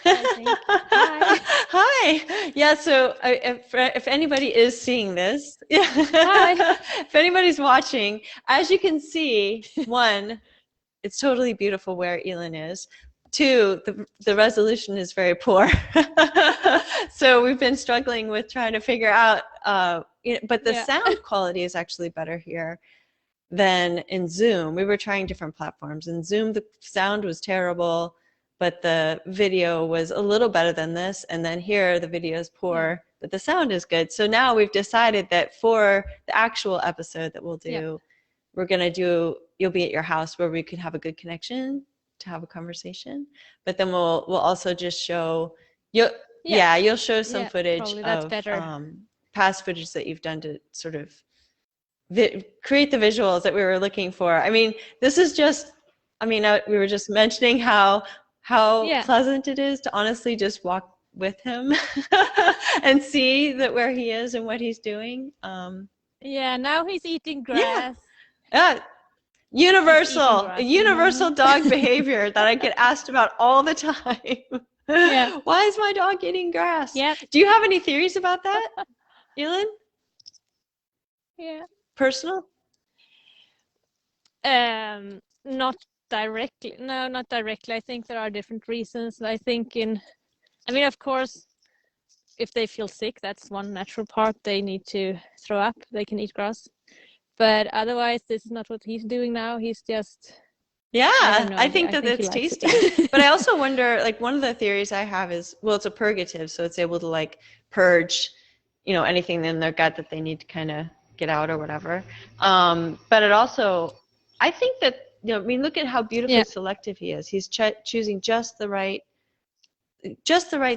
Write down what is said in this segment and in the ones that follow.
I think. Hi. Hi. Yeah, so if anybody is seeing this, Hi. if anybody's watching, as you can see, one, it's totally beautiful where Elin is. Two, the resolution is very poor. So we've been struggling with trying to figure out, but the Yeah. sound quality is actually better here than in Zoom. We were trying different platforms. In Zoom, the sound was terrible, but the video was a little better than this. And then here, the video is poor, but the sound is good. So now we've decided that for the actual episode that we'll do, we're going to do, you'll be at your house where we could have a good connection to have a conversation. But then we'll also just show, you'll show some footage probably that's of better. past footage that you've done to sort of create the visuals that we were looking for. I mean, this is just, I mean, we were just mentioning how pleasant it is to honestly just walk with him and see that where he is and what he's doing. Yeah, now he's eating grass. Yeah. Universal dog behavior that I get asked about all the time. Yeah. Why is my dog eating grass? Yeah. Do you have any theories about that, Elin? Yeah. Personal? Not directly. No, not directly. I think there are different reasons. I mean, of course, if they feel sick, that's one natural part. They need to throw up. They can eat grass. But otherwise, this is not what he's doing now. He's just... I think that it's tasty. But I also wonder, like, one of the theories I have is, well, it's a purgative, so it's able to like purge, anything in their gut that they need to kind of get out or whatever. But it also, I think that, I mean, look at how beautifully selective he is. He's choosing just the right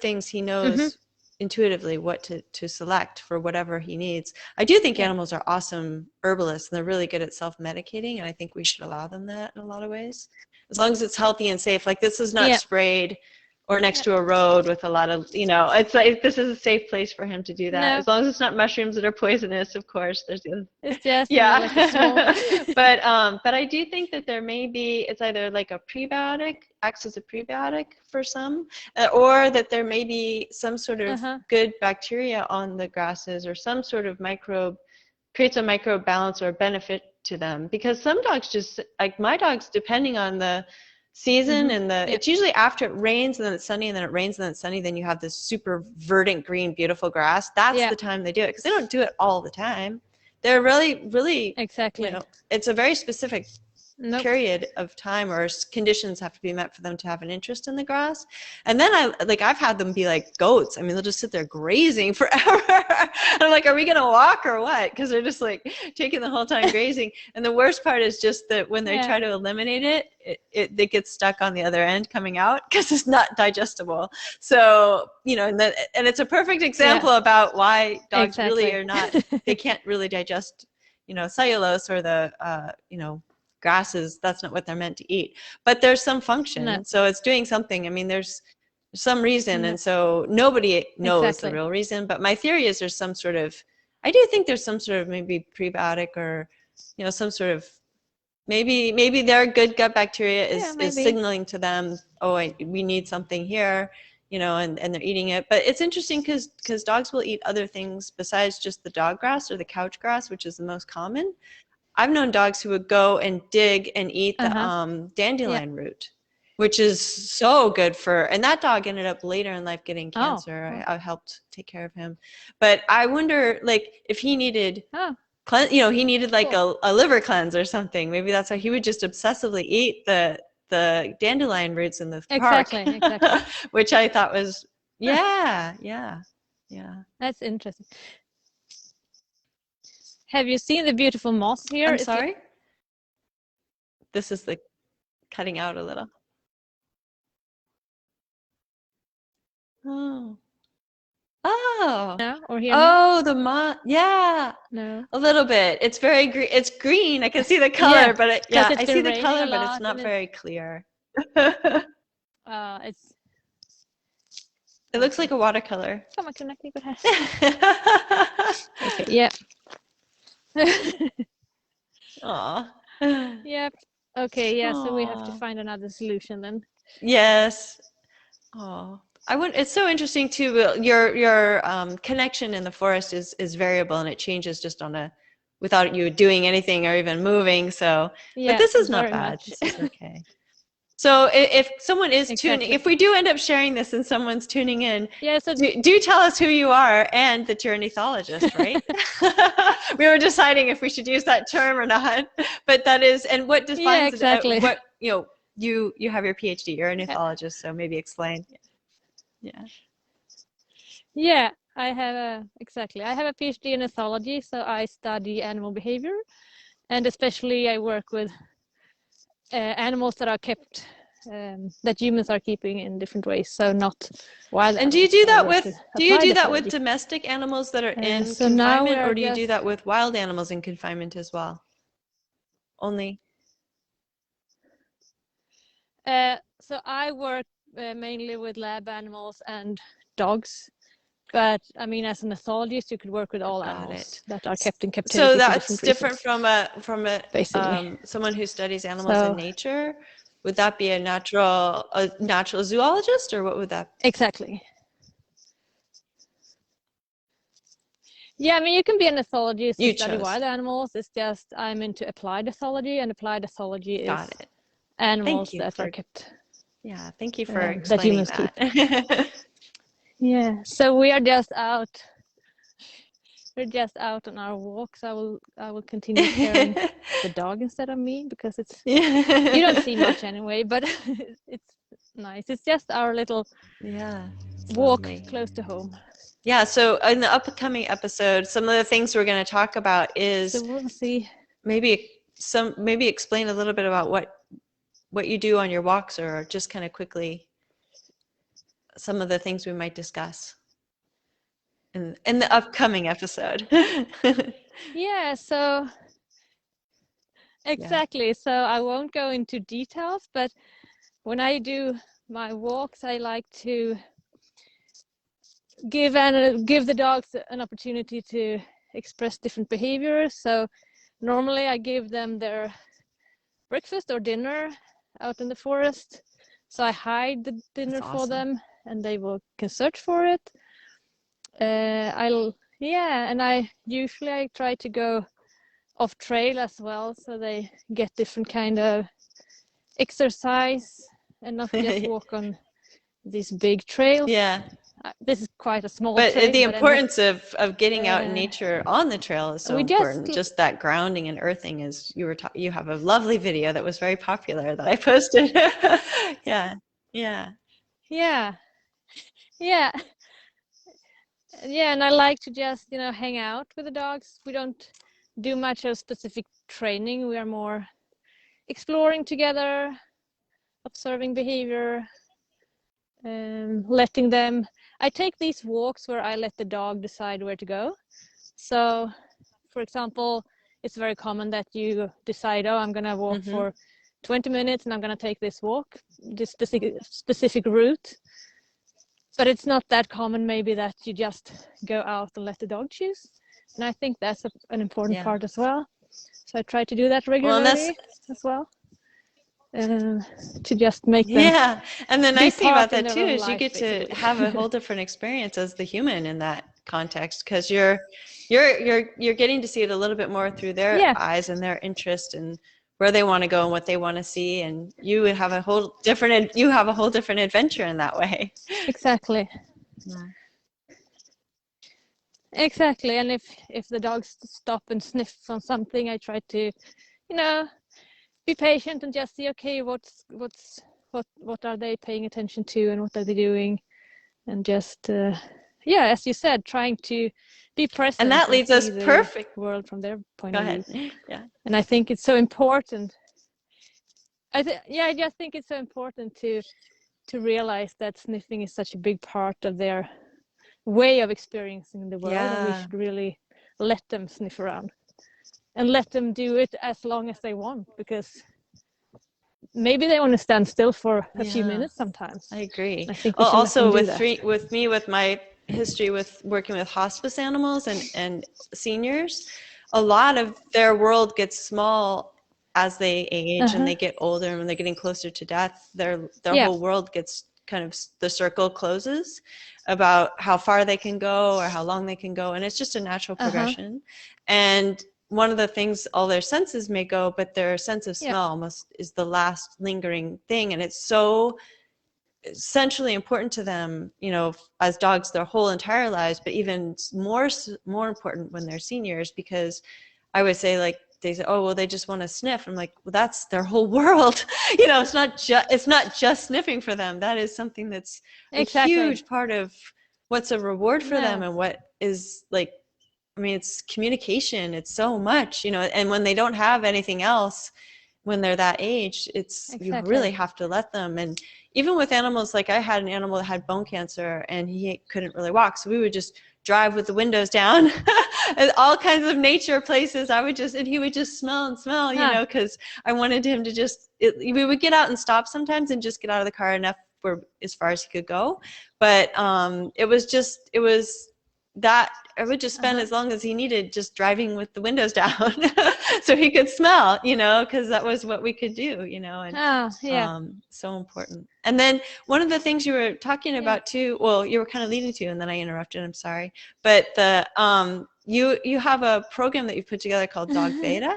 things. He knows intuitively what to select for whatever he needs. I do think animals are awesome herbalists, and they're really good at self-medicating, and I think we should allow them that in a lot of ways, as long as it's healthy and safe. Like, this is not sprayed or next to a road with a lot of, it's like, this is a safe place for him to do that. As long as it's not mushrooms that are poisonous, of course. It's just but I do think that there may be, it's either like a prebiotic, acts as a prebiotic for some, or that there may be some sort of good bacteria on the grasses, or some sort of microbe, creates a microbe balance or benefit to them. Because some dogs just, like my dogs, depending on the season and it's usually after it rains and then it's sunny, and then it rains and then it's sunny, then you have this super verdant green beautiful grass. That's the time they do it, because they don't do it all the time. They're really it's a very specific period of time, or conditions have to be met for them to have an interest in the grass. And then I've had them be like goats. I mean, they'll just sit there grazing forever. I'm like, are we gonna walk or what? Because they're just like taking the whole time grazing. And the worst part is just that when they try to eliminate it gets stuck on the other end coming out, because it's not digestible. So, and it's a perfect example about why dogs really are not, they can't really digest, cellulose or the grasses. That's not what they're meant to eat, but there's some function. So it's doing something. I mean, there's some reason, and so nobody knows the real reason. But my theory is there's some sort of, I do think there's some sort of maybe prebiotic, or some sort of, maybe their good gut bacteria is signaling to them, oh, we need something here, and they're eating it. But it's interesting because dogs will eat other things besides just the dog grass or the couch grass, which is the most common. I've known dogs who would go and dig and eat the dandelion root, which is so good for, and that dog ended up later in life getting cancer. I helped take care of him. But I wonder, like, if he needed, he needed like a liver cleanse or something. Maybe that's why he would just obsessively eat the dandelion roots in the park. Which I thought was, yeah. That's interesting. Have you seen the beautiful moss here? I'm sorry? This is the cutting out a little. Oh. No, or here? The moss. Yeah. No. A little bit. It's very green. It's green. I can see the color, but I see the color, but it's not very clear. It looks like a watercolor. Okay, yeah. Aw. Yep. Okay, yeah, so we have to find another solution then. Yes. Oh, it's so interesting too. Your connection in the forest is variable and it changes just without you doing anything or even moving. So, but Yeah, this is not very bad. much. This is okay. So if someone is tuning, Exactly. if we do end up sharing this and someone's tuning in, Yeah, so do tell us who you are and that you're an ethologist, right? We were deciding if we should use that term or not, but that is, and what yeah, defines exactly. what, you have your PhD, you're an ethologist, so maybe explain. Yeah. Yeah, I have a PhD in ethology, so I study animal behavior, and especially I work with animals that are kept that humans are keeping in different ways, so not wild And animals. do you do that with ethology. domestic animals that are in So now we confinement, are or do you do just that with wild animals in confinement as well? Only. so I work mainly with lab animals and dogs. But I mean, as an ethologist, you could work with all Got animals it. that are kept in So captivity for that's different different reasons, from a basically. someone who studies animals in So nature. Would that be a natural zoologist, or what would that? exactly. Yeah, I mean, you can be an ethologist You and study chose. wild animals. It's just I'm into applied ethology, and applied ethology is Got it. animals Thank you that are for, kept yeah, thank you for that explaining humans keep. that. Yeah, so we are just out. We're just out on our walks. I will continue carrying the dog instead of me because it's you don't see much anyway, but it's nice. It's just our little Yeah, it's walk lovely. close to home. Yeah, so in the upcoming episode, some of the things we're going to talk about So is we'll see. maybe explain a little bit about what you do on your walks, or just kind of quickly some of the things we might discuss in the upcoming episode. Yeah, so Yeah. exactly. So I won't go into details, but when I do my walks, I like to give the dogs an opportunity to express different behaviors. So normally I give them their breakfast or dinner out in the forest. So I hide the dinner That's for awesome. them, and they can search for it. And I try to go off trail as well, so they get different kind of exercise and not just walk on these big trails. Yeah. This is quite a small But trail, the but anyway, importance of getting out in uh, nature on the trail is so we just important. Just that grounding and earthing, is you have a lovely video that was very popular that I posted. Yeah. Yeah. yeah, yeah, yeah, and I like to just hang out with the dogs. We don't do much of specific training. We are more exploring together, observing behavior, letting them. I take these walks where I let the dog decide where to go. So, for example, it's very common that you decide, oh, I'm gonna walk for 20 minutes and I'm gonna take this walk, this specific route. But it's not that common, maybe, that you just go out and let the dog choose. And I think that's an important part as well. So I try to do that regularly as well. To just make them and the be nice thing about part in that their too own is you life, get to basically. have a whole different experience as the human in that context, because you're getting to see it a little bit more through their Yeah, eyes and their interest and where they want to go and what they want to see, and you have a whole different adventure in that way. exactly. Yeah. Exactly. And if the dogs stop and sniff on something, I try to, be patient and just see, okay, what are they paying attention to and what are they doing, and just as you said, trying to be present And that leads us see the perfect. world from their point Go of ahead. view. Yeah. And I think it's so important. I just think it's so important to realize that sniffing is such a big part of their way of experiencing the world, and we should really let them sniff around and let them do it as long as they want, because maybe they want to stand still for a few minutes sometimes. I agree. I think we Well, should let them also do that. with my history with working with hospice animals and seniors, a lot of their world gets small as they age and they get older, and when they're getting closer to death, their whole world gets kind of the circle closes about how far they can go or how long they can go, and it's just a natural progression. And one of the things, all their senses may go, but their sense of smell almost is the last lingering thing, and it's so essentially important to them, you know, as dogs their whole entire lives, but even more important when they're seniors, because I would say, like, they say, oh, well, they just want to sniff. I'm like, well, that's their whole world. You know, it's not just sniffing for them. That is something that's a huge part of what's a reward for them, and what is, like, I mean, it's communication. It's so much, you know, and when they don't have anything else, when they're that age, it's you really have to let them. And even with animals, like, I had an animal that had bone cancer and he couldn't really walk, so we would just drive with the windows down and all kinds of nature places. And he would just smell and smell, you know, because I wanted him to just, we would get out and stop sometimes and just get out of the car enough for as far as he could go. But it was that I would just spend as long as he needed just driving with the windows down so he could smell, you know, because that was what we could do, you know. And so important. And then one of the things you were talking about too, well, you were kind of leading to, and then I interrupted, I'm sorry, but the you have a program that you put together called Dog Beta,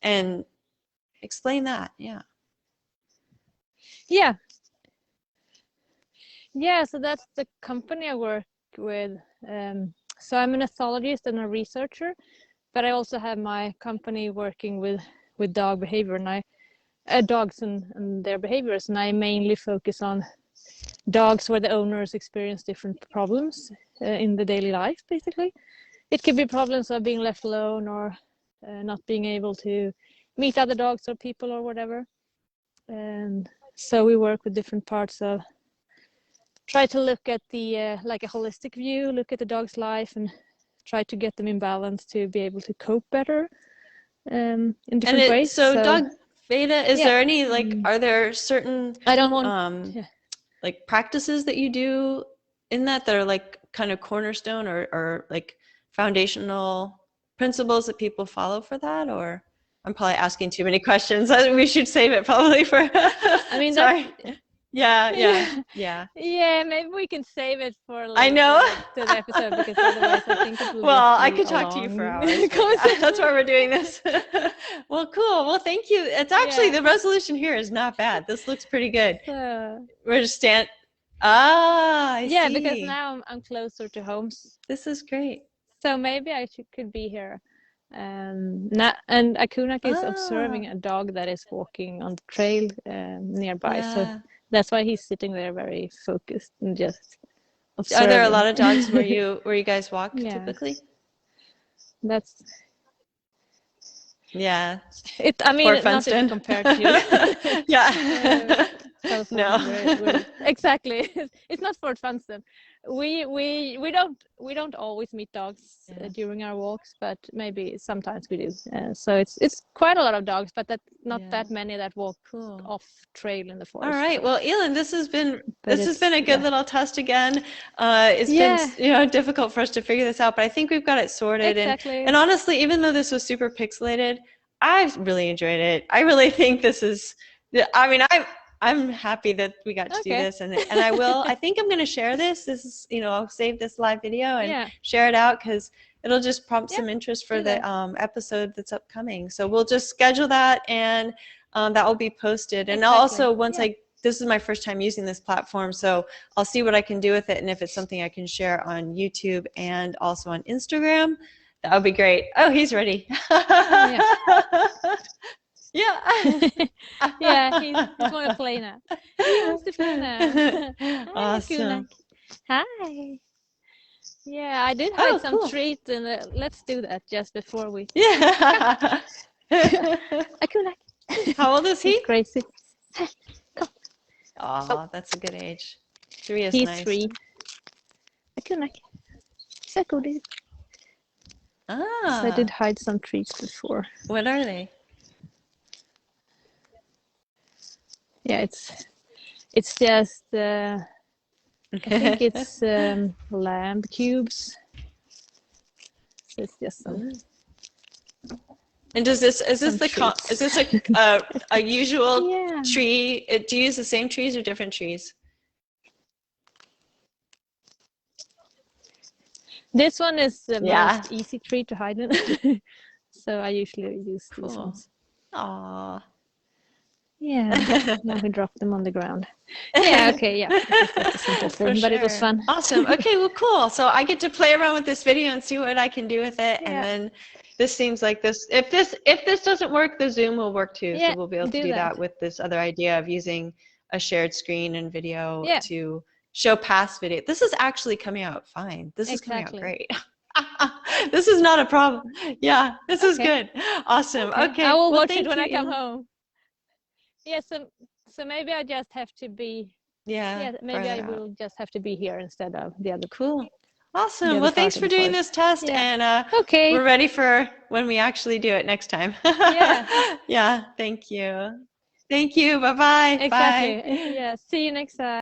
and explain that. So that's the company I work with. So I'm an ethologist and a researcher, but I also have my company working with dog behavior, and dogs and their behaviors, and I mainly focus on dogs where the owners experience different problems in the daily life. Basically, it could be problems of being left alone, or not being able to meet other dogs or people or whatever. And so we work with different parts of, try to look at the like a holistic view, look at the dog's life, and try to get them in balance to be able to cope better in different ways. So Dog Beta, is there any, like, are there certain like practices that you do in that are like kind of cornerstone or like foundational principles that people follow for that? Or I'm probably asking too many questions. We should save it probably for I mean, sorry. Maybe we can save it for later, I know. To the episode, because otherwise I think it will I could talk to you for hours. That's why we're doing this. Well, cool. Well, thank you. It's actually the resolution here is not bad. This looks pretty good. We're just I see. Because now I'm closer to homes. This is great. So maybe I could be here. And Akunak is observing a dog that is walking on the trail nearby. So that's why he's sitting there very focused and just observing. Are there a lot of dogs where you guys walk typically? That's I mean, not even compared to you. No. Exactly. It's not Fort Funston. We don't always meet dogs during our walks, but maybe sometimes we do. So it's quite a lot of dogs, but not that many that walk off trail in the forest. All right. Well, Elin, this has been a good little test again. It's been difficult for us to figure this out, but I think we've got it sorted. Exactly. And honestly, even though this was super pixelated, I really enjoyed it. I really think this is. I mean, I'm happy that we got to do this, and I think I'm going to share this. This is, I'll save this live video and share it out, because it'll just prompt some interest for the episode that's upcoming. So we'll just schedule that, and that will be posted. And also, this is my first time using this platform, so I'll see what I can do with it, and if it's something I can share on YouTube and also on Instagram, that would be great. Oh, he's ready. He's going to play now. He wants to play now. Awesome. Hi. Yeah, I did hide some treats, and let's do that just before we. Akunak. How old is he? He's crazy. Oh, that's a good age. 3 is He's nice. 3. Akunak. So good. So I did hide some treats before. What are they? Yeah, it's just I think it's lamb cubes. So it's just some. And is this a usual tree? Do you use the same trees or different trees? This one is the Yeah. most easy tree to hide in. So I usually use these Cool. ones. Aww. Yeah. Now we drop them on the ground. Yeah, okay, yeah. It's just a simple thing, but it was fun. Awesome. Okay, well, cool. So I get to play around with this video and see what I can do with it. Yeah. And then this seems like this, if this doesn't work, the Zoom will work too. Yeah, So we'll be able to do that with this other idea of using a shared screen and video to show past video. This is actually coming out fine. This is coming out great. This is not a problem. Yeah, this is good. Awesome. Okay. I will watch it when I come home. Yeah, so maybe I just have to be, maybe I will just have to be here instead of the other. Cool. Awesome. Well, thanks for doing this test, and we're ready for when we actually do it next time. Yeah, thank you. Thank you. Bye-bye. Exactly. Bye. Yeah, see you next time.